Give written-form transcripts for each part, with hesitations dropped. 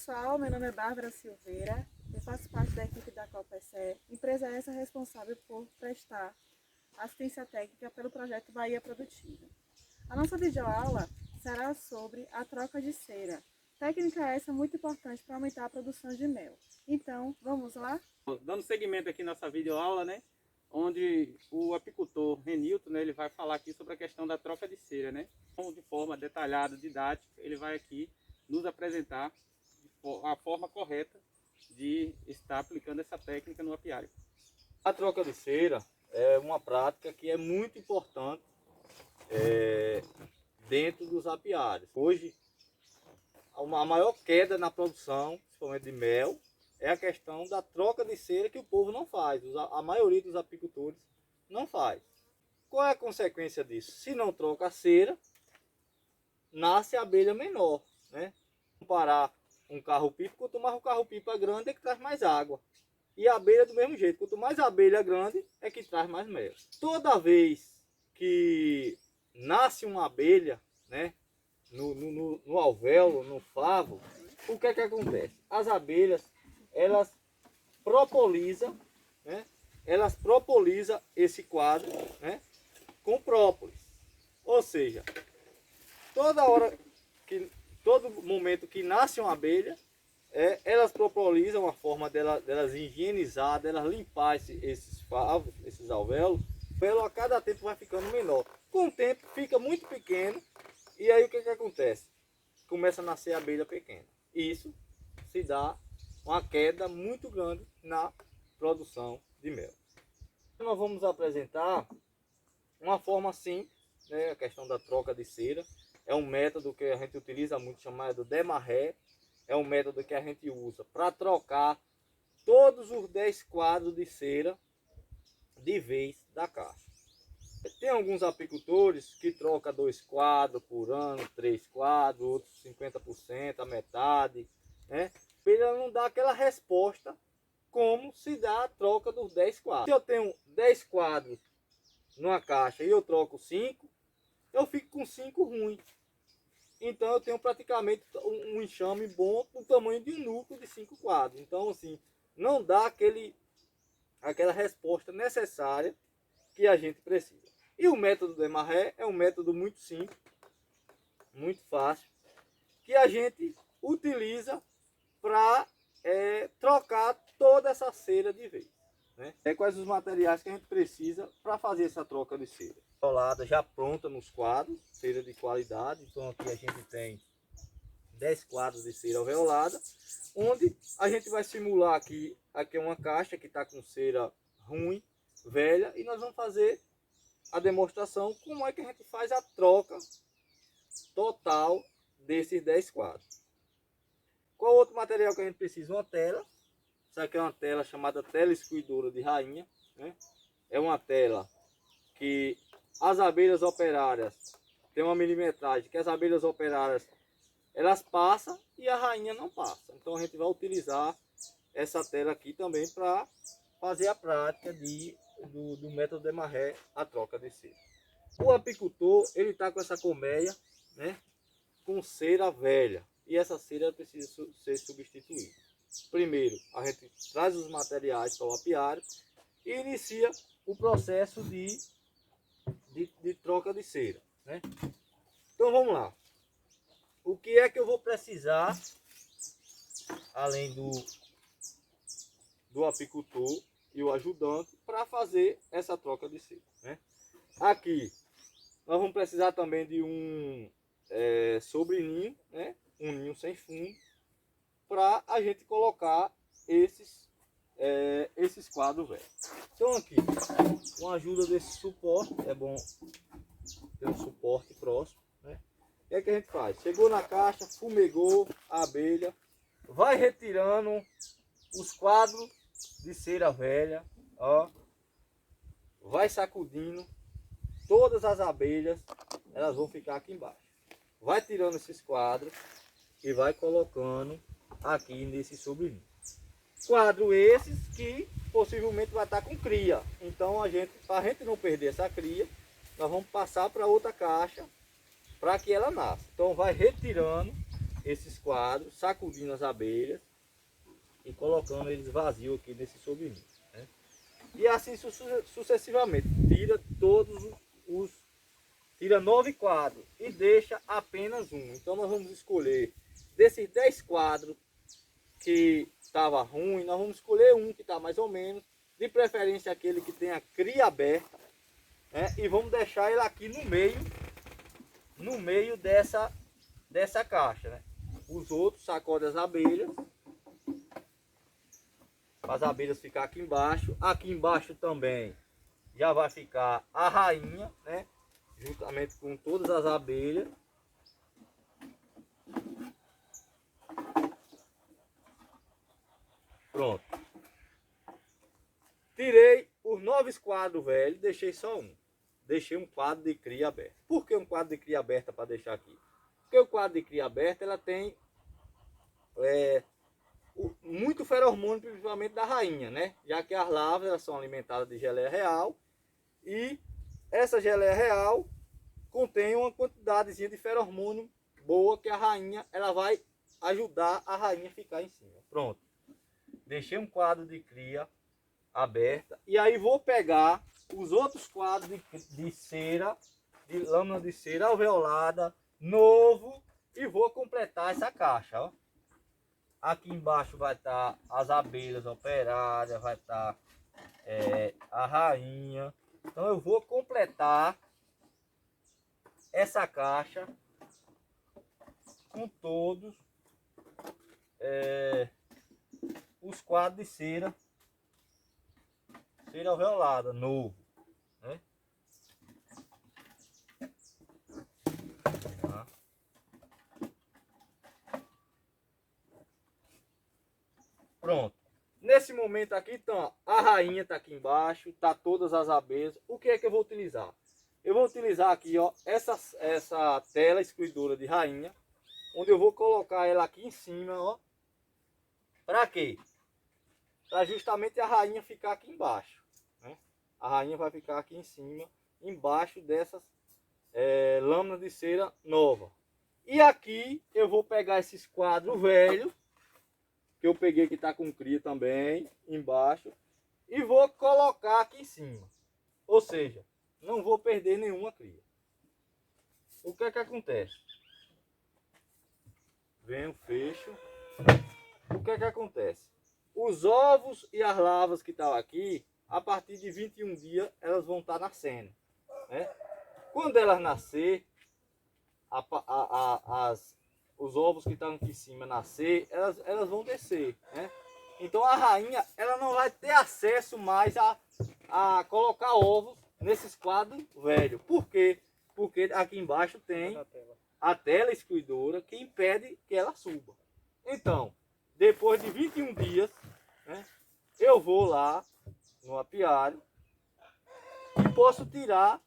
pessoal, meu nome é Bárbara Silveira, eu faço parte da equipe da COPECE, empresa essa responsável por prestar assistência técnica pelo projeto Bahia Produtiva. A nossa videoaula será sobre a troca de cera, técnica essa muito importante para aumentar a produção de mel. Então, vamos lá? Dando seguimento aqui nessa videoaula, né, onde o apicultor Renilton, né, ele vai falar aqui sobre a questão da troca de cera, né, de forma detalhada, didática, ele vai aqui nos apresentar a forma correta de estar aplicando essa técnica no apiário. A troca de cera é uma prática que é muito importante dentro dos apiários. Hoje, a maior queda na produção, principalmente de mel, é a questão da troca de cera que o povo não faz. A maioria dos apicultores não faz. Qual é a consequência disso? Se não troca a cera, nasce a abelha menor, né? Comparar um carro-pipa, quanto mais o carro-pipa grande é que traz mais água. E a abelha do mesmo jeito, quanto mais a abelha grande é que traz mais mel. Toda vez que nasce uma abelha, né, no alvéolo, no favo, o que é que acontece? As abelhas, elas propolisam, né, esse quadro, né, com própolis. Ou seja, todo momento que nasce uma abelha, elas propolisam a forma delas higienizar, delas limpar esses favos, esses alvéolos. O alvéolo a cada tempo vai ficando menor. Com o tempo fica muito pequeno e aí o que acontece? Começa a nascer abelha pequena. Isso se dá uma queda muito grande na produção de mel. Nós vamos apresentar uma forma simples, né, a questão da troca de cera. É um método que a gente utiliza muito, chamado demarré. É um método que a gente usa para trocar todos os 10 quadros de cera de vez da caixa. Tem alguns apicultores que trocam 2 quadros por ano, 3 quadros, outros 50%, a metade, né? Ele não dá aquela resposta como se dá a troca dos 10 quadros. Se eu tenho 10 quadros numa caixa e eu troco 5, eu fico com 5 ruins. Então eu tenho praticamente um enxame bom do tamanho de um núcleo de 5 quadros. Então assim, não dá aquela resposta necessária que a gente precisa. E o método demarré é um método muito simples, muito fácil, que a gente utiliza para trocar toda essa cera de vez, né? Quais os materiais que a gente precisa para fazer essa troca de cera? Rolada já pronta nos quadros, cera de qualidade. Então aqui a gente tem 10 quadros de cera alveolada, onde a gente vai simular aqui é uma caixa que está com cera ruim, velha, e nós vamos fazer a demonstração como é que a gente faz a troca total desses 10 quadros. Qual outro material que a gente precisa? Uma tela. Essa aqui é uma tela chamada tela escuidora de rainha, né? É uma tela que as abelhas operárias tem uma milimetragem que as abelhas operárias elas passam e a rainha não passa. Então a gente vai utilizar essa tela aqui também para fazer a prática do método demarré, a troca de cera. O apicultor ele está com essa colmeia, né, com cera velha, e essa cera precisa ser substituída. Primeiro a gente traz os materiais para o apiário e inicia o processo de troca de cera, né? Então vamos lá. O que é que eu vou precisar, além do apicultor e o ajudante, para fazer essa troca de cera, né? Aqui nós vamos precisar também de um sobreninho, né? Um ninho sem fundo, para a gente colocar esses quadros velhos. Então aqui, com a ajuda desse suporte, é bom ter um suporte próximo, né? O que é que a gente faz? Chegou na caixa, fumegou a abelha, vai retirando os quadros de cera velha, ó, vai sacudindo, todas as abelhas, elas vão ficar aqui embaixo. Vai tirando esses quadros e vai colocando aqui nesse sobreninho. Quadro esses que possivelmente vai estar com cria. Então para a gente não perder essa cria, nós vamos passar para outra caixa para que ela nasça. Então vai retirando esses quadros, sacudindo as abelhas e colocando eles vazios aqui nesse sobrenível, né? E assim sucessivamente. Tira 9 quadros e deixa apenas um. Então nós vamos escolher desses 10 quadros que estava ruim, nós vamos escolher um que está mais ou menos, de preferência aquele que tem a cria aberta, né? E vamos deixar ele aqui no meio dessa caixa, né? Os outros sacodem as abelhas, para as abelhas ficar aqui embaixo. Aqui embaixo também já vai ficar a rainha, né? Juntamente com todas as abelhas. Pronto. Tirei os 9 quadros velhos, deixei só um. Deixei um quadro de cria aberta. Por que um quadro de cria aberta para deixar aqui? Porque o quadro de cria aberta ela tem muito feromônio, principalmente da rainha, né? Já que as larvas elas são alimentadas de geleia real e essa geleia real contém uma quantidadezinha de feromônio boa que a rainha ela vai ajudar a rainha a ficar em cima. Pronto. Deixei um quadro de cria aberta e aí vou pegar os outros quadros de cera, de lâmina de cera alveolada, novo, e vou completar essa caixa, ó. Aqui embaixo vai estar as abelhas operárias, vai estar a rainha. Então eu vou completar essa caixa com todos os quadros de cera alveolada, novo, né? Tá. Pronto. Nesse momento aqui, então, a rainha está aqui embaixo, tá todas as abelhas. O que é que eu vou utilizar? Eu vou utilizar aqui, ó, essa tela excluidora de rainha, onde eu vou colocar ela aqui em cima, ó. Para quê? Para justamente a rainha ficar aqui embaixo, né? A rainha vai ficar aqui em cima, embaixo dessas lâminas de cera nova. E aqui eu vou pegar esses quadros velhos, que eu peguei que está com cria também, embaixo, e vou colocar aqui em cima. Ou seja, não vou perder nenhuma cria. O que é que acontece? Venho, fecho. O que é que acontece? Os ovos e as larvas que estão aqui, a partir de 21 dias, elas vão estar nascendo, né? Quando elas nascer, os ovos que estão aqui em cima nascer, elas vão descer, né? Então a rainha ela não vai ter acesso mais a colocar ovos nesses quadros velhos. Por quê? Porque aqui embaixo tem a tela excluidora que impede que ela suba. Então, depois de 21 dias, né, eu vou lá no apiário e posso tirar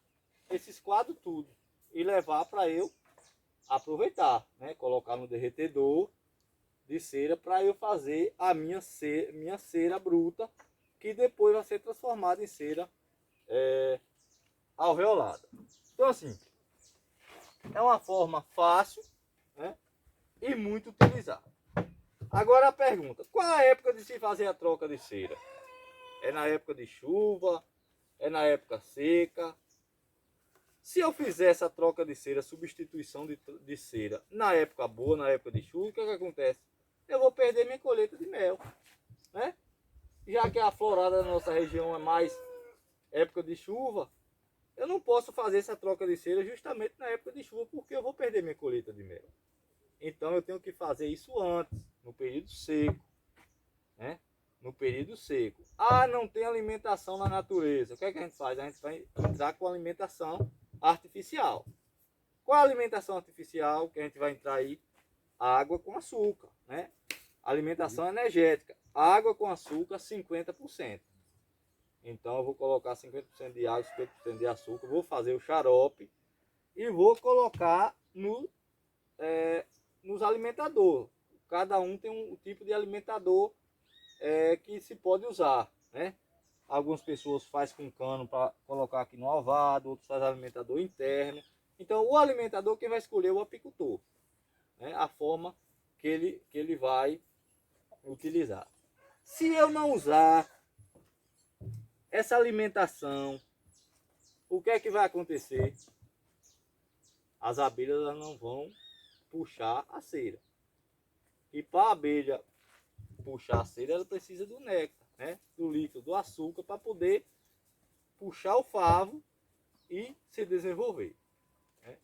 esses quadros tudo e levar para eu aproveitar, né? Colocar no derretedor de cera para eu fazer a minha cera bruta, que depois vai ser transformada em cera alveolada. Então assim, é uma forma fácil, né? E muito utilizada. Agora a pergunta, qual a época de se fazer a troca de cera? É na época de chuva? É na época seca? Se eu fizer essa troca de cera, substituição de cera na época boa, na época de chuva, o que acontece? Eu vou perder minha colheita de mel, né? Já que a florada da nossa região é mais época de chuva, eu não posso fazer essa troca de cera justamente na época de chuva, porque eu vou perder minha colheita de mel. Então eu tenho que fazer isso antes, no período seco, né? No período seco. Ah, não tem alimentação na natureza. O que é que a gente faz? A gente vai entrar com alimentação artificial. Qual a alimentação artificial que a gente vai entrar aí? Água com açúcar, né? Alimentação energética. Água com açúcar 50%. Então eu vou colocar 50% de água, 50% de açúcar, vou fazer o xarope e vou colocar nos alimentadores. Cada um tem um tipo de alimentador que se pode usar, né? Algumas pessoas fazem com cano para colocar aqui no ovado, outros fazem alimentador interno. Então o alimentador quem vai escolher é o apicultor, né? A forma que ele vai utilizar. Se eu não usar essa alimentação, o que é que vai acontecer? As abelhas elas não vão puxar a cera. E para a abelha puxar a cera, ela precisa do néctar, né? Do líquido, do açúcar, para poder puxar o favo e se desenvolver, né?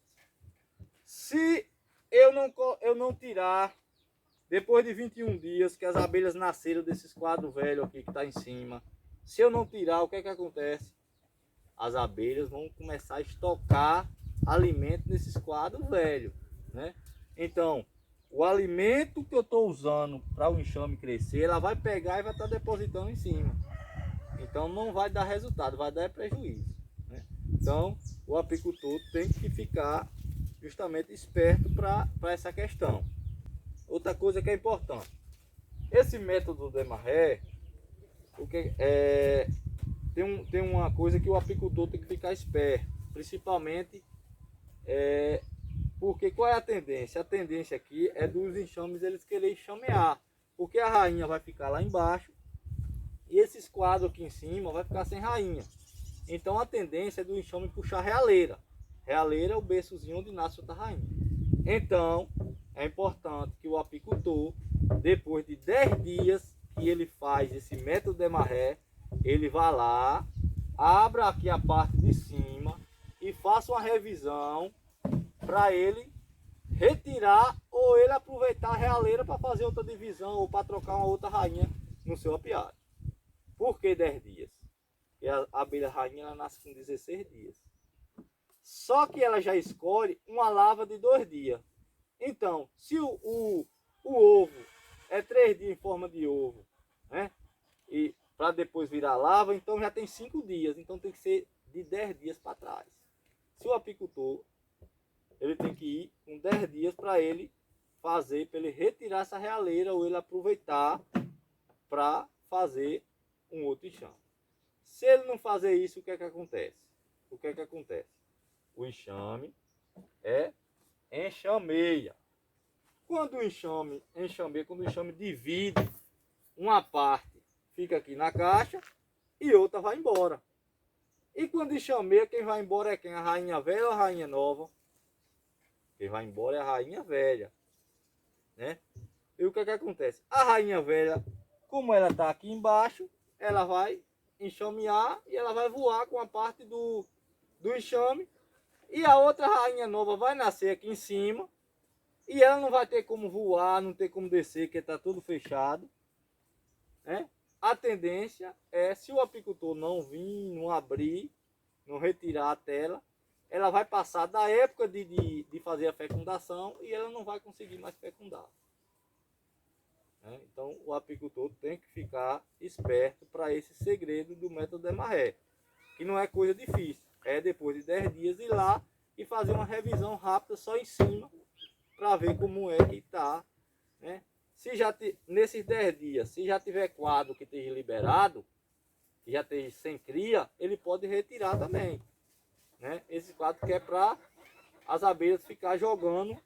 Se eu não tirar, depois de 21 dias que as abelhas nasceram desses quadros velhos aqui que está em cima, se eu não tirar, o que é que acontece? As abelhas vão começar a estocar alimento nesses quadros velhos, né? Então, o alimento que eu estou usando para o enxame crescer, ela vai pegar e vai estar depositando em cima. Então não vai dar resultado, vai dar prejuízo, né? Então o apicultor tem que ficar justamente esperto para essa questão. Outra coisa que é importante, esse método Desmarest, tem uma coisa que o apicultor tem que ficar esperto, principalmente porque qual é a tendência? A tendência aqui é dos enxames eles querem enxamear, porque a rainha vai ficar lá embaixo e esses quadros aqui em cima vai ficar sem rainha. Então a tendência é do enxame puxar a realeira. Realeira é o berçozinho onde nasce outra rainha. Então é importante que o apicultor, depois de 10 dias que ele faz esse método Desmarest, ele vá lá, abra aqui a parte de cima e faça uma revisão para ele retirar ou ele aproveitar a realeira para fazer outra divisão ou para trocar uma outra rainha no seu apiário. Por que 10 dias? Porque a abelha rainha ela nasce com 16 dias. Só que ela já escolhe uma larva de 2 dias. Então, se o ovo é 3 dias em forma de ovo, né? E para depois virar larva, então já tem 5 dias. Então tem que ser de 10 dias para trás. Se o apicultor, ele tem que ir com 10 dias para ele fazer, para ele retirar essa realeira ou ele aproveitar para fazer um outro enxame. Se ele não fazer isso, o que é que acontece? O que é que acontece? O enxame enxameia. Quando o enxame enxameia, quando o enxame divide, uma parte fica aqui na caixa e outra vai embora. E quando enxameia, quem vai embora é quem? A rainha velha ou a rainha nova? Quem vai embora é a rainha velha, né? E o que é que acontece? A rainha velha, como ela está aqui embaixo, ela vai enxamear e ela vai voar com a parte do enxame. E a outra rainha nova vai nascer aqui em cima. E ela não vai ter como voar, não ter como descer, porque está tudo fechado, né? A tendência é, se o apicultor não vir, não abrir, não retirar a tela, ela vai passar da época de fazer a fecundação e ela não vai conseguir mais fecundar. Então o apicultor tem que ficar esperto para esse segredo do método Desmarest, que não é coisa difícil, é depois de 10 dias ir lá e fazer uma revisão rápida só em cima para ver como é que está, né? Se já nesses 10 dias, se já tiver quadro que esteja liberado, que já esteja sem cria, ele pode retirar também, né? Esse quadro que é para as abelhas ficar jogando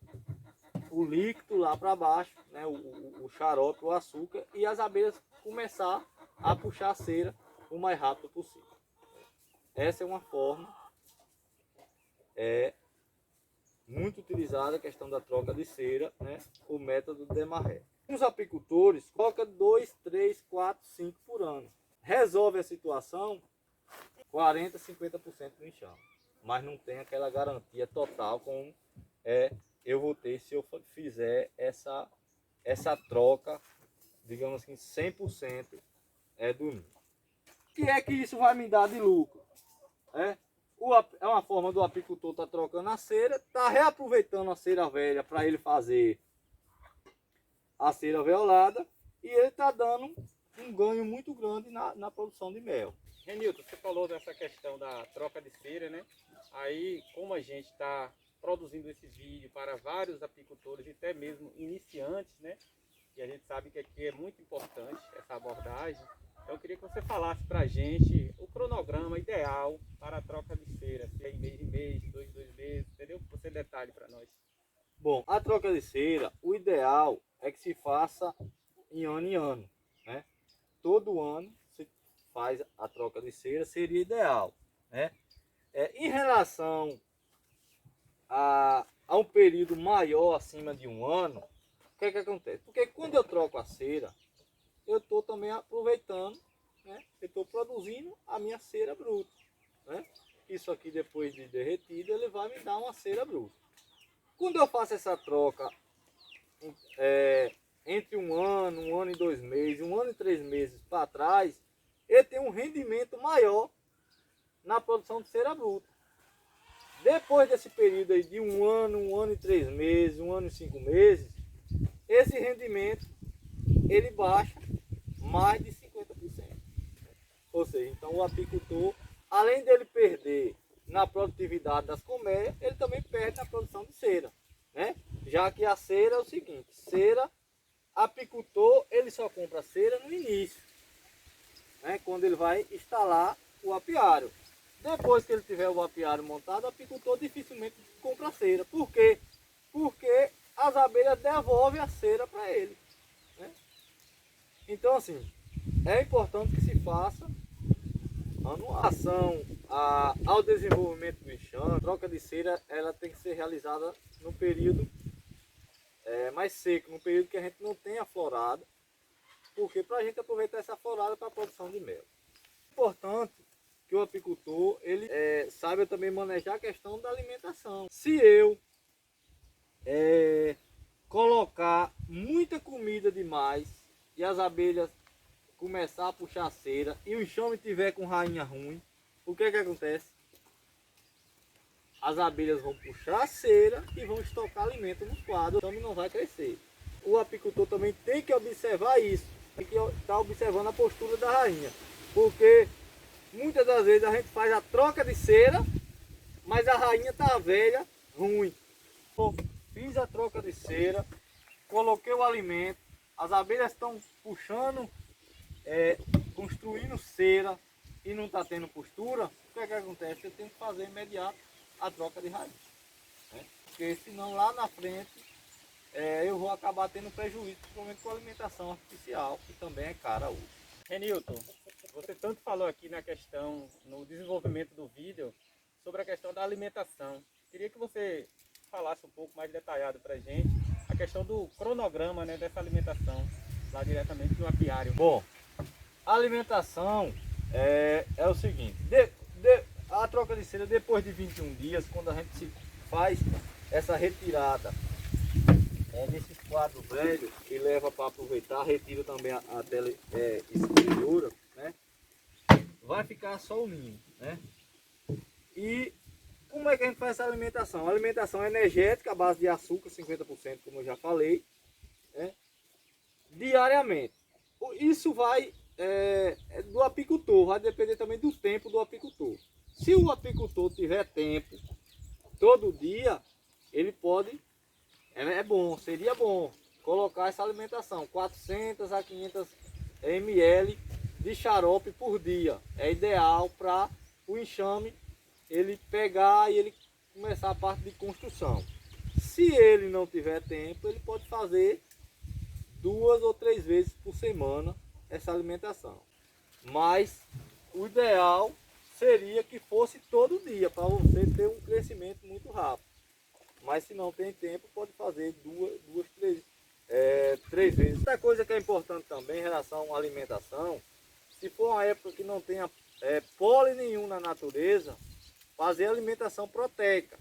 o líquido lá para baixo, né? O xarope, o açúcar, e as abelhas começar a puxar a cera o mais rápido possível. Essa é uma forma muito utilizada, a questão da troca de cera, né? O método Desmarest. Os apicultores colocam 2, 3, 4, 5 por ano. Resolve a situação 40, 50% do enxame. Mas não tem aquela garantia total como eu vou ter se eu fizer essa troca, digamos assim, 100% do ninho. O que é que isso vai me dar de lucro? É uma forma do apicultor estar trocando a cera, está reaproveitando a cera velha para ele fazer a cera veolada e ele está dando um ganho muito grande na produção de mel. Renilton, você falou dessa questão da troca de cera, né? Aí, como a gente está produzindo esse vídeo para vários apicultores e até mesmo iniciantes, né? E a gente sabe que aqui é muito importante essa abordagem. Então eu queria que você falasse para a gente o cronograma ideal para a troca de cera, se é em mês em mês, 2 meses, entendeu? Você detalhe para nós. Bom, a troca de cera, o ideal é que se faça em ano, né? Todo ano se faz a troca de cera, seria ideal, né? Em relação a um período maior, acima de um ano, o que é que acontece? Porque quando eu troco a cera, eu estou também aproveitando, né? Eu estou produzindo a minha cera bruta, né? Isso aqui, depois de derretido, ele vai me dar uma cera bruta. Quando eu faço essa troca entre um ano e 2 meses, 1 ano e 3 meses para trás, ele tem um rendimento maior na produção de cera bruta. Depois desse período aí de 1 ano e 3 meses, 1 ano e 5 meses, esse rendimento ele baixa mais de 50%. Ou seja, então o apicultor, além dele perder na produtividade das colmeias, ele também perde na produção de cera, né? Já que a cera é o seguinte, cera, apicultor, ele só compra cera no início, né? Quando ele vai instalar o apiário. Depois que ele tiver o apiário montado, o apicultor dificilmente compra cera. Por quê? Porque as abelhas devolvem a cera para ele, né? Então, assim, é importante que se faça anuação ao desenvolvimento do enxame. A troca de cera ela tem que ser realizada no período mais seco, no período que a gente não tem a florada, porque para a gente aproveitar essa florada para a produção de mel. É importante que o apicultor ele saiba também manejar a questão da alimentação. Se eu colocar muita comida demais e as abelhas começar a puxar a cera e o enxame tiver com rainha ruim, o que é que acontece? As abelhas vão puxar a cera e vão estocar alimento nos quadros, o enxame não vai crescer. O apicultor também tem que observar isso, tem que estar observando a postura da rainha, porque muitas das vezes a gente faz a troca de cera, mas a rainha está velha, ruim. Então, fiz a troca de cera, coloquei o alimento, as abelhas estão puxando, construindo cera e não está tendo postura, o que é que acontece? Eu tenho que fazer imediato a troca de raiz, né? Porque senão lá na frente eu vou acabar tendo prejuízo, principalmente com a alimentação artificial, que também é cara hoje. Renilton, você tanto falou aqui na questão, no desenvolvimento do vídeo, sobre a questão da alimentação. Queria que você falasse um pouco mais detalhado para a gente a questão do cronograma, né, dessa alimentação, lá diretamente no apiário. Bom, a alimentação é o seguinte, a troca de cera depois de 21 dias, quando a gente faz essa retirada desses quadros velhos que leva para aproveitar, retira também a tela exterior, né? Vai ficar só o ninho, né? E como é que a gente faz essa alimentação? A alimentação energética, à base de açúcar, 50%, como eu já falei, né? Diariamente. Isso vai do apicultor, vai depender também do tempo do apicultor. Se o apicultor tiver tempo, todo dia, ele pode, seria bom colocar essa alimentação, 400 a 500 ml de xarope por dia. É ideal para o enxame ele pegar e ele começar a parte de construção. Se ele não tiver tempo, ele pode fazer 2 ou 3 vezes por semana essa alimentação. Mas o ideal seria que fosse todo dia, para você ter um crescimento muito rápido. Mas se não tem tempo, pode fazer 3 vezes. Outra coisa que é importante também em relação à alimentação, se for uma época que não tenha pólen nenhum na natureza, fazer alimentação proteica.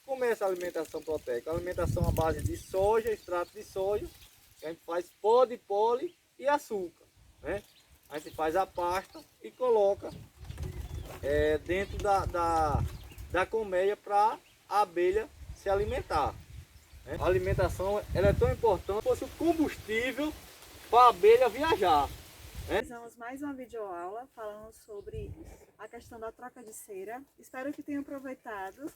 Como é essa alimentação proteica? Alimentação à base de soja, extrato de soja, a gente faz pó de pólen e açúcar, né? A gente faz a pasta e coloca dentro da colmeia para a abelha se alimentar, né? A alimentação ela é tão importante como se fosse o combustível para a abelha viajar, né? Fizemos mais uma videoaula falando sobre a questão da troca de cera. Espero que tenham aproveitado.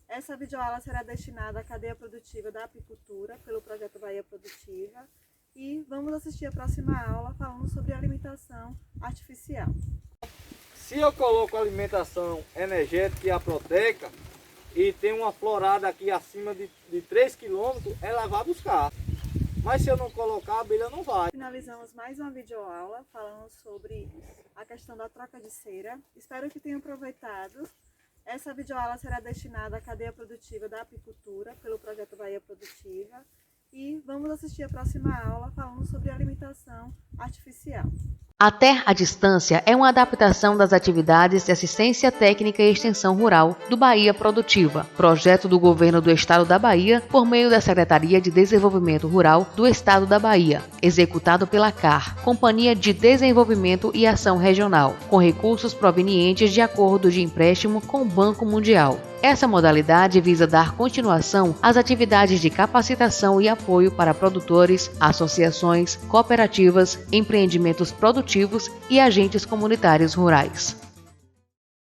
Essa videoaula será destinada à cadeia produtiva da apicultura pelo projeto Bahia Produtiva. E vamos assistir a próxima aula falando sobre alimentação artificial. Se eu coloco a alimentação energética e a proteica e tem uma florada aqui acima de 3 km, ela vai buscar. Mas se eu não colocar, a abelha não vai. Finalizamos mais uma videoaula falando sobre a questão da troca de cera. Espero que tenham aproveitado. Essa videoaula será destinada à cadeia produtiva da apicultura, pelo projeto Bahia Produtiva. E vamos assistir a próxima aula falando sobre alimentação artificial. A Terra à Distância é uma adaptação das atividades de assistência técnica e extensão rural do Bahia Produtiva, projeto do Governo do Estado da Bahia por meio da Secretaria de Desenvolvimento Rural do Estado da Bahia, executado pela CAR, Companhia de Desenvolvimento e Ação Regional, com recursos provenientes de acordo de empréstimo com o Banco Mundial. Essa modalidade visa dar continuação às atividades de capacitação e apoio para produtores, associações, cooperativas, empreendimentos produtivos e agentes comunitários rurais.